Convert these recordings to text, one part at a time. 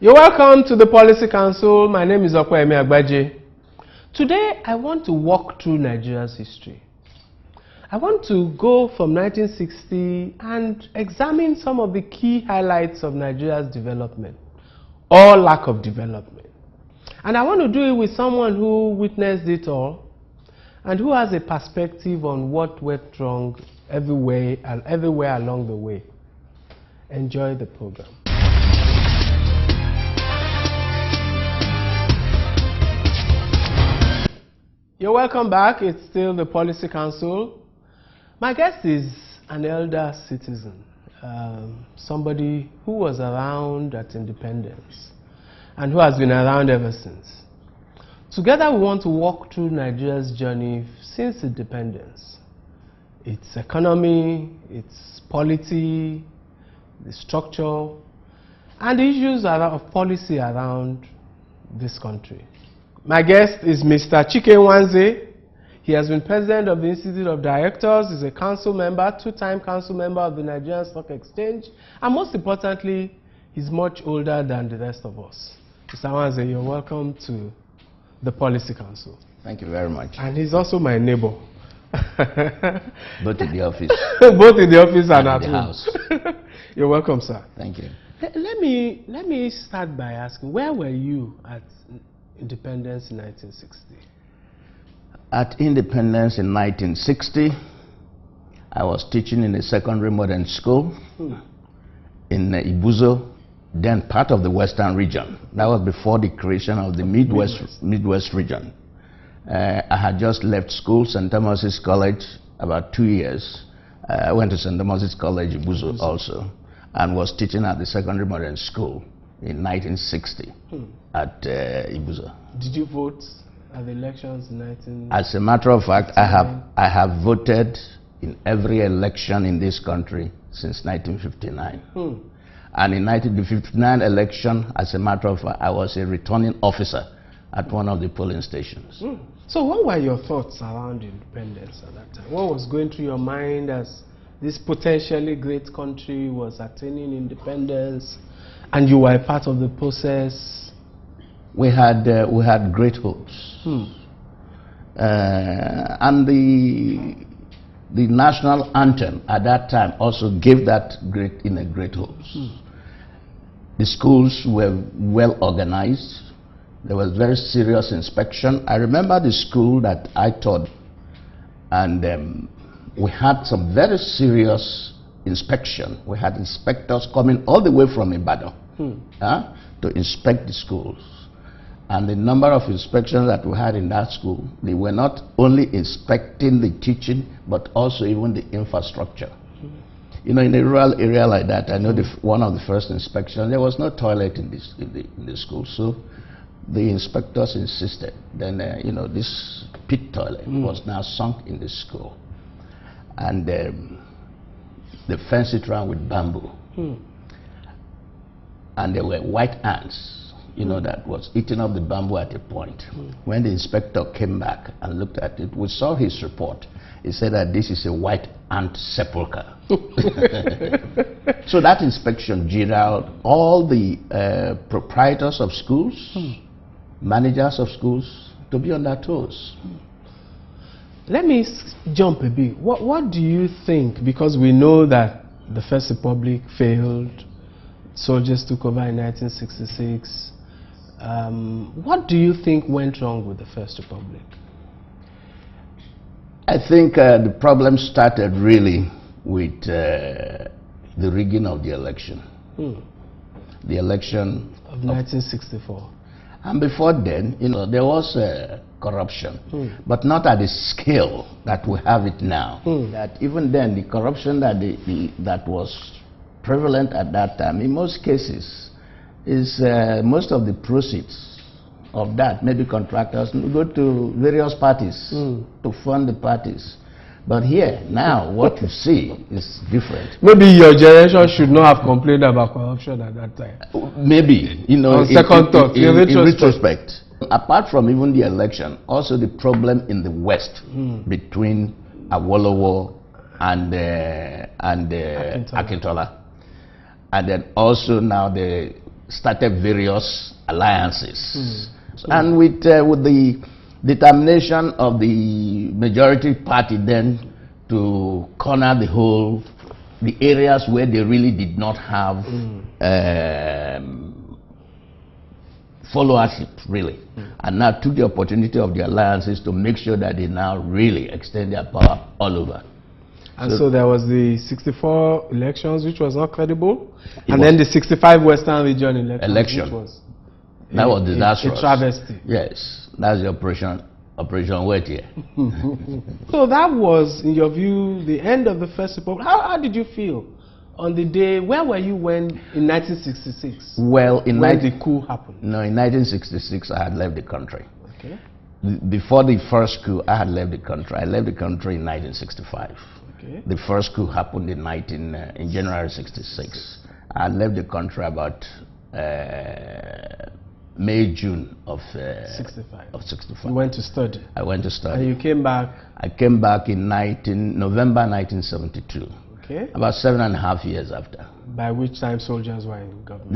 You're welcome to the Policy Council. My name is Okwemi Agbaje. Today, I want to walk through Nigeria's history. I want to go from 1960 and examine some of the key highlights of Nigeria's development, or lack of development. And I want to do it with someone who witnessed it all and who has a perspective on what went wrong everywhere along the way. Enjoy the program. You're welcome back. It's still the Policy Council. My guest is an elder citizen, somebody who was around at independence and who has been around ever since. Together we want to walk through Nigeria's journey since independence. Its economy, its polity, the structure, and the issues of policy around this country. My guest is Mr. Chike Nwanze. He has been president of the Institute of Directors. He's a council member, two-time council member of the Nigerian Stock Exchange. And most importantly, he's much older than the rest of us. Mr. Nwanze, you're welcome to the Policy Council. Thank you very much. And he's also my neighbor. Both in the office. Both in the office and at the house. You're welcome, sir. Thank you. Let me start by asking, where were you at independence in 1960? At independence in 1960, I was teaching in a secondary modern school in Ibuzo, then part of the Western region. That was before the creation of the Midwest region. I had just left school, St. Thomas's College, about 2 years. I went to St. Thomas's College, Ibuzo also, and was teaching at the secondary modern school in 1960 at Ibuzo. Did you vote at the elections in 1960? As a matter of fact, I have voted in every election in this country since 1959. And in 1959 election, as a matter of fact, I was a returning officer at one of the polling stations. So what were your thoughts around independence at that time? What was going through your mind as this potentially great country was attaining independence and you were a part of the process? We had great hopes. And the national anthem at that time also gave that great hopes. The schools were well organized. There was very serious inspection. I remember the school that I taught, and we had some very serious inspection. We had inspectors coming all the way from Ibadan to inspect the schools. And the number of inspections that we had in that school, they were not only inspecting the teaching, but also even the infrastructure. You know, in a rural area like that, I know one of the first inspections, there was no toilet in the school. So the inspectors insisted. Then, you know, this pit toilet was now sunk in the school. And they fenced it around with bamboo. And there were white ants, you know, that was eating up the bamboo at a point. When the inspector came back and looked at it, we saw his report. He said that this is a white ant sepulcher. So that inspection geared out all the proprietors of schools, managers of schools, to be on their toes. Let me jump a bit. What do you think, because we know that the First Republic failed, soldiers took over in 1966, what do you think went wrong with the First Republic? I think the problem started really with the rigging of the election. The election of 1964. And before then, you know, there was corruption, but not at the scale that we have it now. That even then, the corruption that was prevalent at that time, in most cases, is most of the proceeds of that, maybe contractors, go to various parties to fund the parties. But here, now, what you see is different. Maybe your generation should not have complained about corruption at that time. Maybe, you know, on second thought, in retrospect. Apart from even the election, also the problem in the West between Awolowo and Akintola. And then also now the started various alliances. And with the determination of the majority party then to corner the areas where they really did not have followership, really. And now took the opportunity of the alliances to make sure that they now really extend their power all over. And so there was the 64 elections, which was not credible, and then the 65 Western Region elections, which was that was disastrous. A travesty. Yes, that's the Operation Wet here. So that was, in your view, the end of the First Republic. How did you feel on the day? Where were you when, in 1966? Well, when the coup happened? No, in 1966, I had left the country. Okay. Before the first coup, I had left the country. I left the country in 1965. Okay. The first coup happened in January 66. I had left the country about May, June of 65. You went to study? I went to study. And you came back? I came back in November 1972. Okay. About 7.5 years after. By which time soldiers were in government?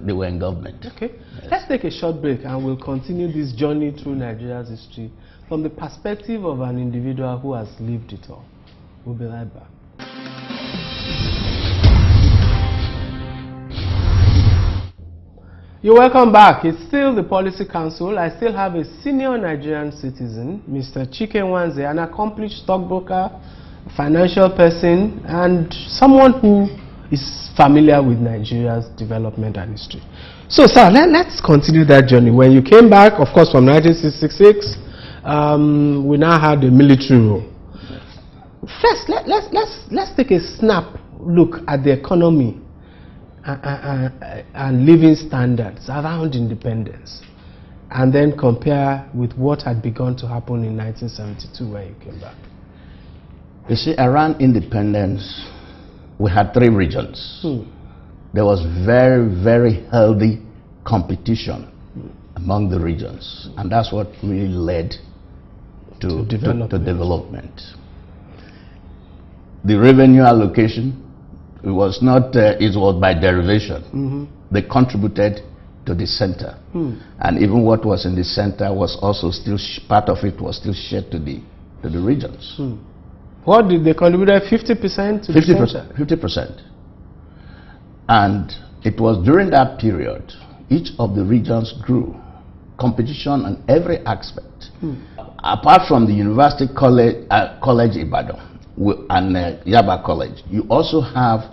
They were in government. Okay. Yes. Let's take a short break and we'll continue this journey through Nigeria's history from the perspective of an individual who has lived it all. We'll be right back. You're welcome back. It's still the Policy Council. I still have a senior Nigerian citizen, Mr. Chike Nwanze, an accomplished stockbroker, financial person, and someone who is familiar with Nigeria's development and history. So, sir, let's continue that journey. When you came back, of course, from 1966, we now had a military rule. First, let's take a snap look at the economy and living standards around independence, and then compare with what had begun to happen in 1972 when you came back. You see, around independence, we had 3 regions. There was very, very healthy competition among the regions, and that's what really led to development. The revenue allocation, it was by derivation. They contributed to the center, and even what was in the center was also still part of it was still shared to the regions. What did they contribute? 50% to the center? 50%. And it was during that period each of the regions grew. Competition on every aspect. Apart from the University College Ibadan and Yaba College, you also have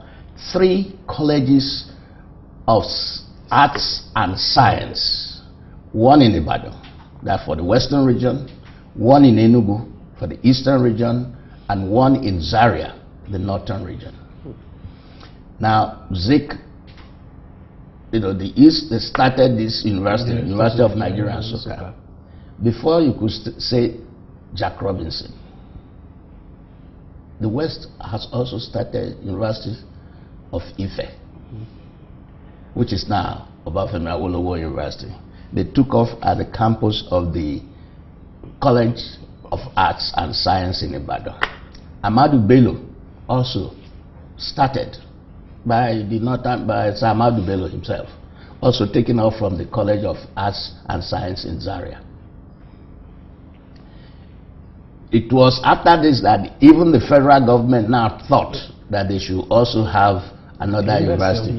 3 colleges of arts and science. One in Ibadan, that for the western region, one in Enugu for the eastern region, and one in Zaria, the northern region. Now, Zik, the East, they started this university, University of Nigeria and Nsukka. Before you could say Jack Robinson, the West has also started University of Ife, which is now Obafemi Awolowo University. They took off at the campus of the College of Arts and Science in Ibadan. Ahmadu Bello also started by Sir Ahmadu Bello himself, also taken off from the College of Arts and Science in Zaria. It was after this that even the federal government now thought that they should also have another university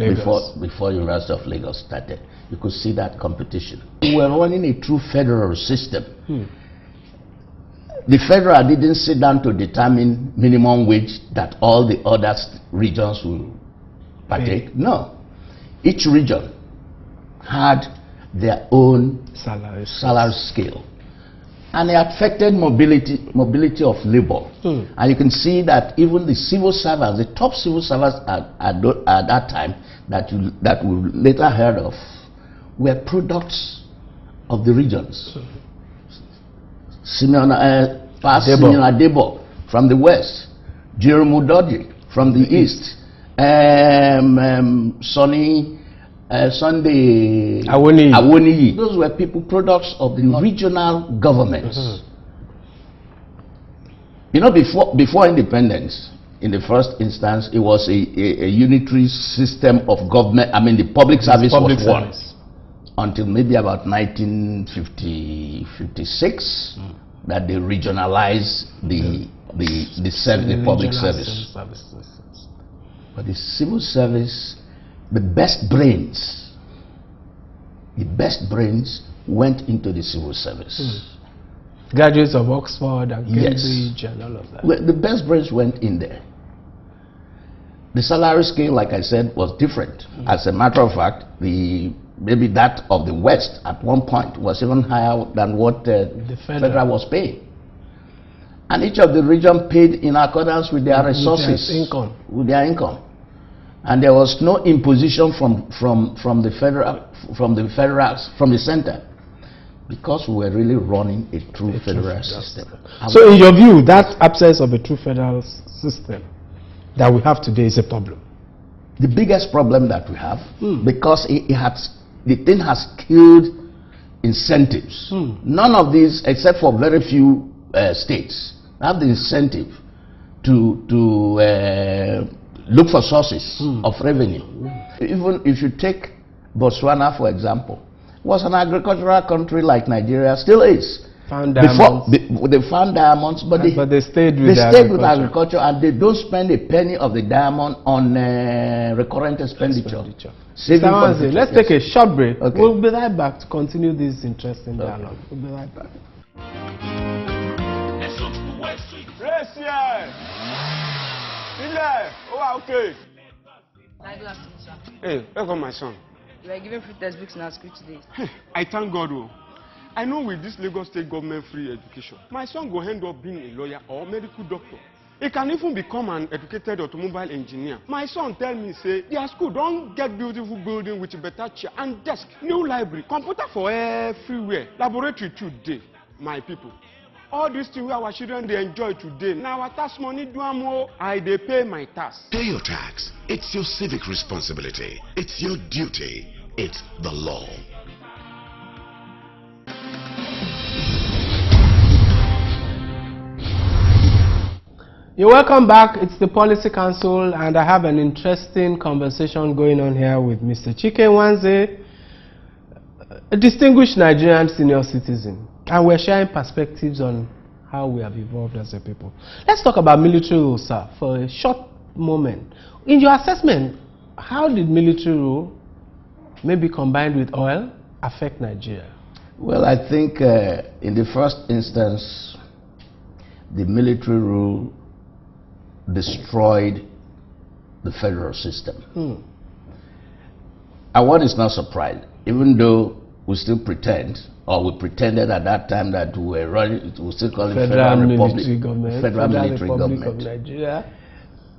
before University of Lagos started. You could see that competition. We were running a true federal system. The federal didn't sit down to determine minimum wage that all the other regions will partake. No. Each region had their own salary scale. And it affected mobility of labor. And you can see that even the civil servants, the top civil servants at that time that we later heard of, were products of the regions. Simeon Adebo from the west, Jerome Udoji from the east, Sunday Awoniyi. Those were people, products of the regional governments. You know, before independence, in the first instance, it was a unitary system of government. I mean, the public service was one until maybe about 1956 that they regionalized the public service. But the civil service, the best brains went into the civil service. Graduates of Oxford and Cambridge and all of that. Well, the best brains went in there. The salary scale, like I said, was different. As a matter of fact, maybe that of the West at one point was even higher than what the federal was paying. And each of the region paid in accordance with their resources, with their income. And there was no imposition from the center, because we were really running a true federal system. So in your view, that absence of a true federal system that we have today is a problem? The biggest problem that we have, because the thing has killed incentives. None of these, except for very few states, have the incentive to look for sources of revenue. Even if you take Botswana, for example, was an agricultural country like Nigeria, still is. Found diamonds. Before, they found diamonds, but they stayed with agriculture, and they don't spend a penny of the diamond on recurrent expenditure. Let's take a short break. Okay. We'll be right back to continue this interesting dialogue. We'll be right back. Okay. Hey, welcome, my son. We are giving free textbooks in our school today. I thank God. I know with this Lagos State government free education, my son will end up being a lawyer or medical doctor. He can even become an educated automobile engineer. My son tell me, say, their school don't get beautiful building with better chair and desk, new library, computer for everywhere, laboratory today, my people. All these things our children they enjoy today. Now our tax money do more. They pay my tax. Pay your tax. It's your civic responsibility. It's your duty. It's the law. You're welcome back. It's the Policy Council, and I have an interesting conversation going on here with Mr. Chike Nwanze, a distinguished Nigerian senior citizen. And we're sharing perspectives on how we have evolved as a people. Let's talk about military rule, sir, for a short moment. In your assessment, how did military rule, maybe combined with oil, affect Nigeria? Well, I think in the first instance, the military rule destroyed the federal system. And one is not surprised, even though we still pretend, or we pretended at that time that we were running, we still call it Federal Military Government of Nigeria.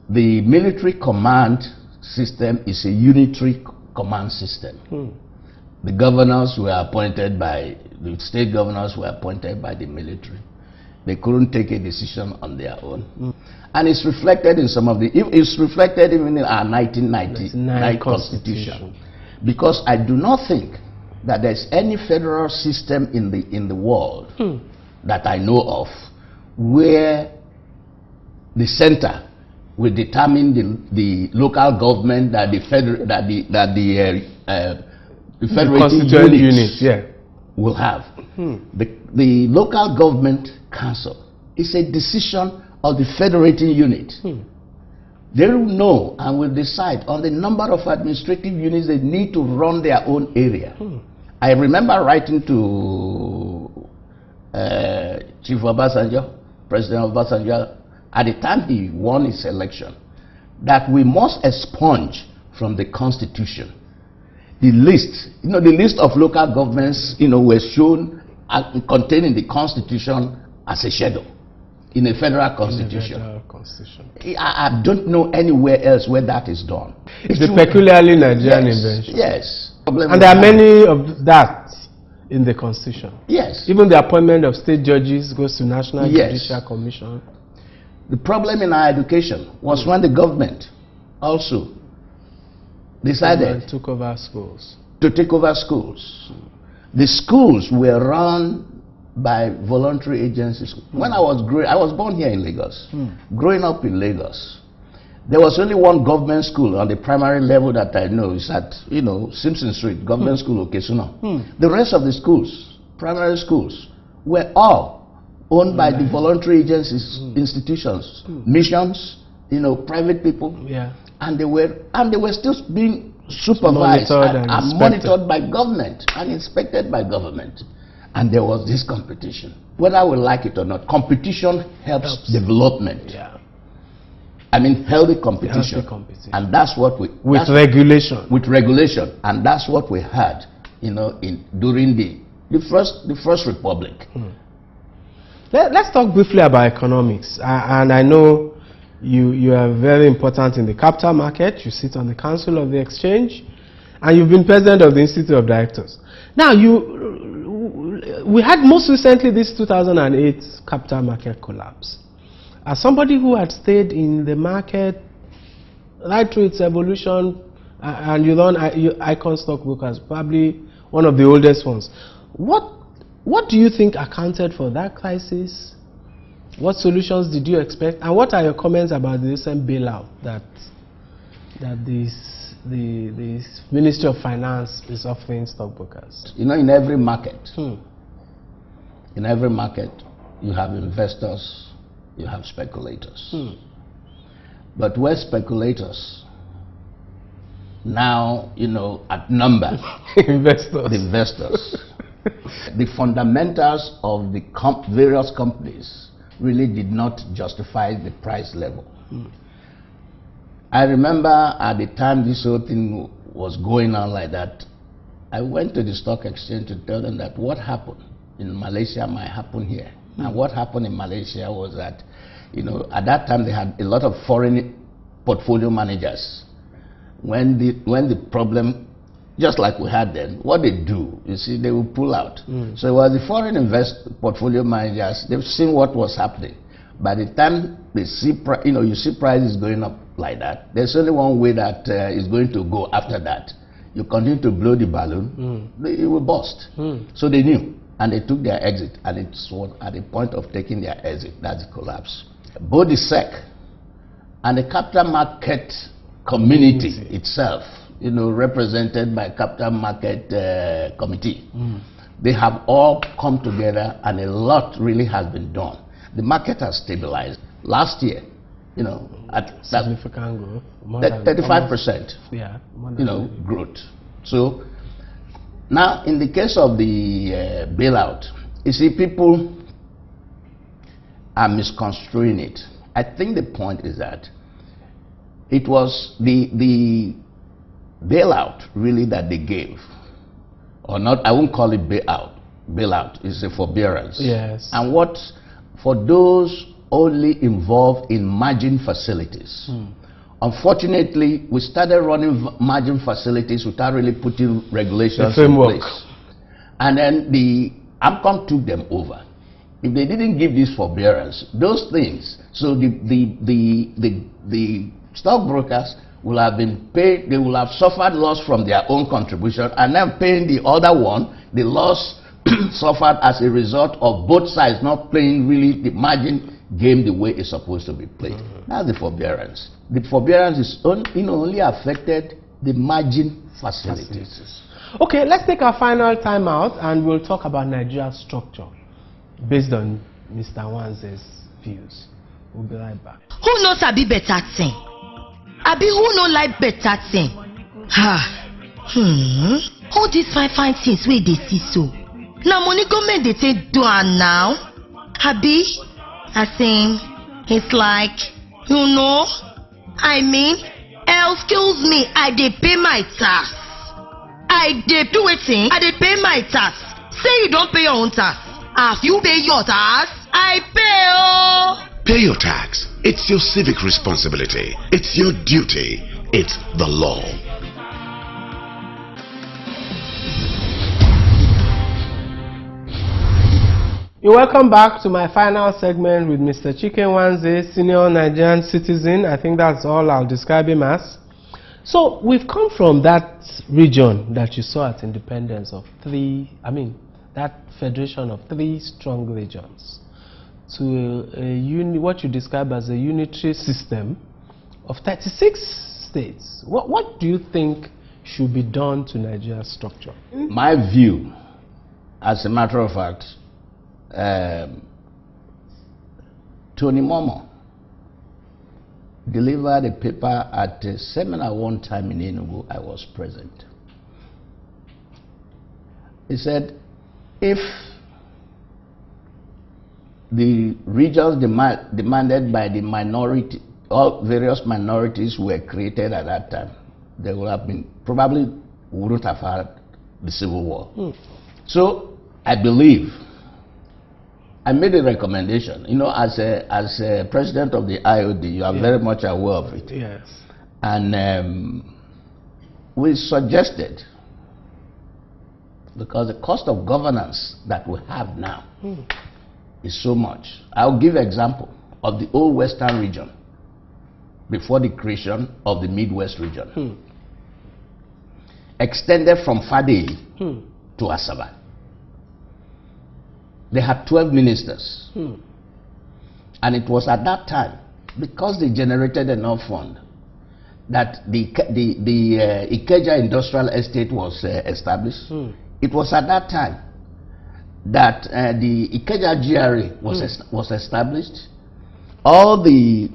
The military command system is a unitary command system. The governors were appointed by, the state governors were appointed by the military. They couldn't take a decision on their own. And it's reflected in some of the, it's reflected even in our 1999 Constitution. Because I do not think that there's any federal system in the world that I know of where the center will determine the local government that the federated units will have. The local government council is a decision of the federating unit. They will know and will decide on the number of administrative units they need to run their own area. I remember writing to Chief Obasanjo, President Obasanjo, at the time he won his election, that we must expunge from the Constitution the list, the list of local governments, were shown contained in the Constitution as a schedule in a federal constitution. I don't know anywhere else where that is done. It's a peculiarly Nigerian invention. Yes. And there are many of that in the Constitution. Yes. Even the appointment of state judges goes to National Judicial Commission. The problem in our education was when the government also decided took over schools. To take over schools. The schools were run by voluntary agencies. When I was born here in Lagos. Growing up in Lagos, There was only one government school on the primary level that I know is at, Simpson Street, Government School, Okesuna. The rest of the schools, primary schools, were all owned by the voluntary agencies, institutions, missions, private people. Yeah. And they were still being supervised and monitored by government and inspected by government. And there was this competition. Whether we like it or not, competition helps development. Yeah. I mean, healthy competition. And that's what we... With regulation. With regulation. And that's what we had, during the first republic. Let's talk briefly about economics. And I know you are very important in the capital market. You sit on the Council of the Exchange. And you've been president of the Institute of Directors. Now, we had most recently this 2008 capital market collapse. As somebody who had stayed in the market right through its evolution, and you run Icon Stockbrokers, probably one of the oldest ones, what do you think accounted for that crisis? What solutions did you expect? And what are your comments about the recent bailout that the Ministry of Finance is offering stockbrokers? In every market, you have investors, you have speculators. But where speculators now, outnumber investors. The fundamentals of the various companies really did not justify the price level. I remember at the time this whole thing was going on like that, I went to the stock exchange to tell them that what happened in Malaysia might happen here. And what happened in Malaysia was that, at that time they had a lot of foreign portfolio managers. When the problem, just like we had then, what they do, you see, they will pull out. So it was the foreign portfolio managers, they've seen what was happening. By the time they see, you see prices going up like that, there's only one way that is going to go after that. You continue to blow the balloon, it will burst. So they knew. And they took their exit, and it was at the point of taking their exit that's the collapse. Both the SEC and the capital market community itself, represented by capital market committee, they have all come together, and a lot really has been done. The market has stabilized. Last year, at significant growth, 35%, growth. So now, in the case of the bailout, you see, people are misconstruing it. I think the point is that it was the bailout really that they gave, or not. I won't call it bailout. Bailout is a forbearance. Yes. And what for those only involved in margin facilities. Unfortunately, we started running margin facilities without really putting regulations in place. And then the AMCOM took them over. If they didn't give this forbearance, those things, so the stockbrokers will have been paid, they will have suffered loss from their own contribution, and then paying the other one, the loss suffered as a result of both sides not playing really the margin game the way it's supposed to be played. That's the forbearance. The forbearance is only affected the margin facilities. Okay, let's take our final time out, and we'll talk about Nigeria's structure based on Mr. Wanze's views. We'll be right back. Who knows Abi better thing? Abi who no like better thing? All these fine things where they see so. Now money government they say do am now. Abi, I think it's like, I mean, excuse me, I dey pay my tax. I dey do it, I dey pay my tax. Say you don't pay your own tax. As you pay your tax, I pay. Oh. Pay your tax. It's your civic responsibility. It's your duty. It's the law. You're welcome back to my final segment with Mr. Chike Wanze, senior Nigerian citizen. I think that's all I'll describe him as. So we've come from that region that you saw at independence of that federation of 3 strong regions, to what you describe as a unitary system of 36 states. What do you think should be done to Nigeria's structure? My view, as a matter of fact, Tony Momo delivered a paper at a seminar one time in Enugu. I was present. He said, if the regions demanded by the minority, all various minorities were created at that time, there would have been, probably wouldn't have had the Civil War. So I believe, I made a recommendation, you know, as a president of the IOD, you are very much aware of it. Yes. And we suggested, because the cost of governance that we have now is so much. I'll give an example of the old Western region before the creation of the Midwest region. Extended from Fadei to Asaba. They had 12 ministers. And it was at that time, because they generated enough fund, that the Ikeja Industrial Estate was established. It was at that time that the Ikeja GRA was established. All the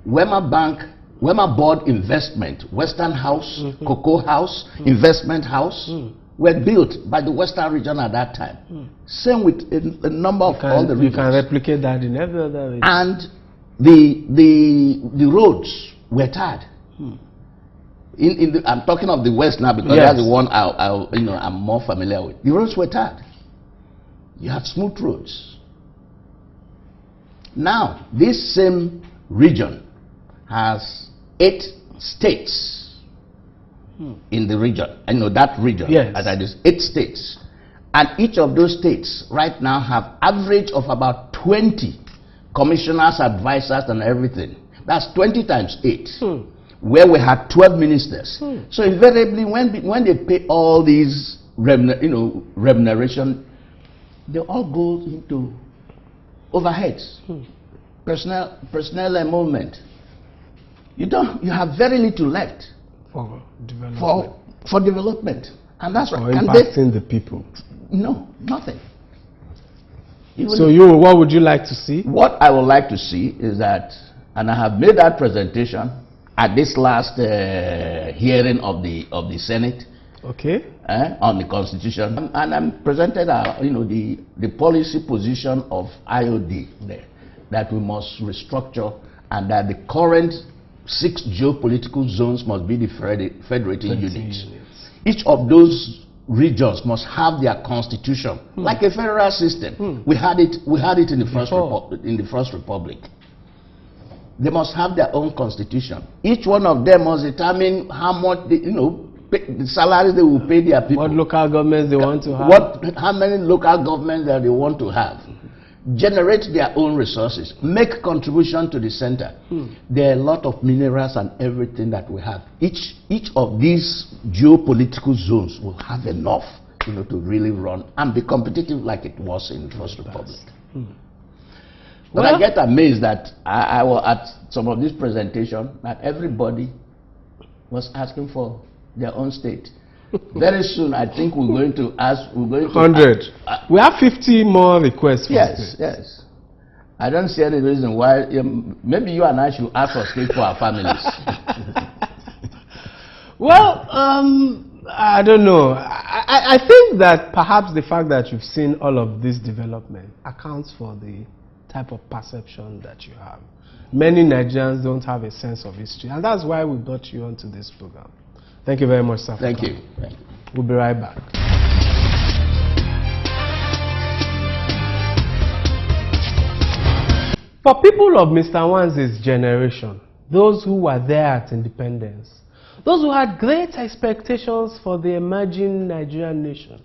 Wema Bank, Wema Board Investment, Western House, Cocoa House, Investment House, were built by the Western region at that time. Same with a number of all the regions. You can replicate that in every other region. And the roads were tarred. I'm talking of the West now because that's the one I'm more familiar with. The roads were tarred. You have smooth roads. Now, this same region has 8 states in the region. I know that region. Yes. As I just 8 states. And each of those states right now have average of about 20 commissioners, advisors, and everything. That's 20 times 8. Where we had 12 ministers. So invariably, when they pay all these remuneration, they all go into overheads, personnel emolument. You have very little left for development. For development, and that's right. Or impacting the people. No, nothing. So what would you like to see? What I would like to see is that, and I have made that presentation at this last hearing of the Senate, on the Constitution, and I'm presented the policy position of IOD there, that we must restructure, and that the current 6 geopolitical zones must be the federating units. Each of those regions must have their constitution, like a federal system. We had it in the First Republic. They must have their own constitution. Each one of them must determine how much the salaries they will pay their people. What local governments they want to have. How many local governments that they want to have. Generate their own resources. Make contribution to the center. There are a lot of minerals and everything that we have. Each of these geopolitical zones will have enough to really run and be competitive like it was in the First Republic. But I get amazed that I was at some of this presentation that everybody was asking for their own state. Very soon, I think we're going to ask. 100. We have 50 more requests. For yes, yes. I don't see any reason why. Maybe you and I should ask for state for our families. Well, I don't know. I think that perhaps the fact that you've seen all of this development accounts for the type of perception that you have. Many Nigerians don't have a sense of history, and that's why we brought you onto this program. Thank you very much, sir. Thank you. Thank you. We'll be right back. For people of Mr. Nwanze's generation, those who were there at independence, those who had great expectations for the emerging Nigerian nation,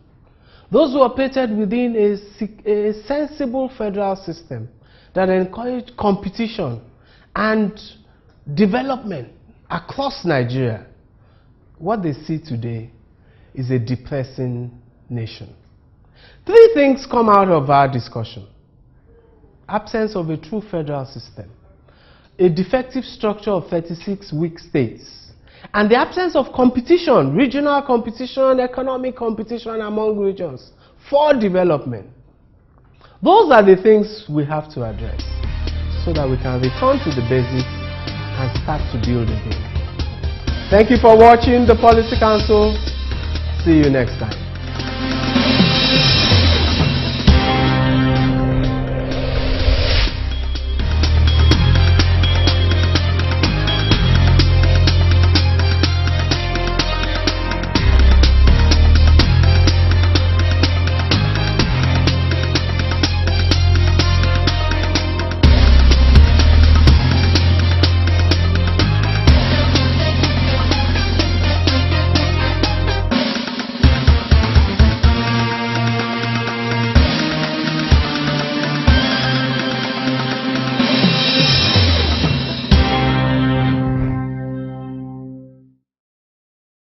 those who operated within a sensible federal system that encouraged competition and development across Nigeria, what they see today is a depressing nation. 3 things come out of our discussion: absence of a true federal system, a defective structure of 36 weak states, and the absence of competition, regional competition, economic competition among regions for development. Those are the things we have to address so that we can return to the basics and start to build again. Thank you for watching the Policy Council. See you next time.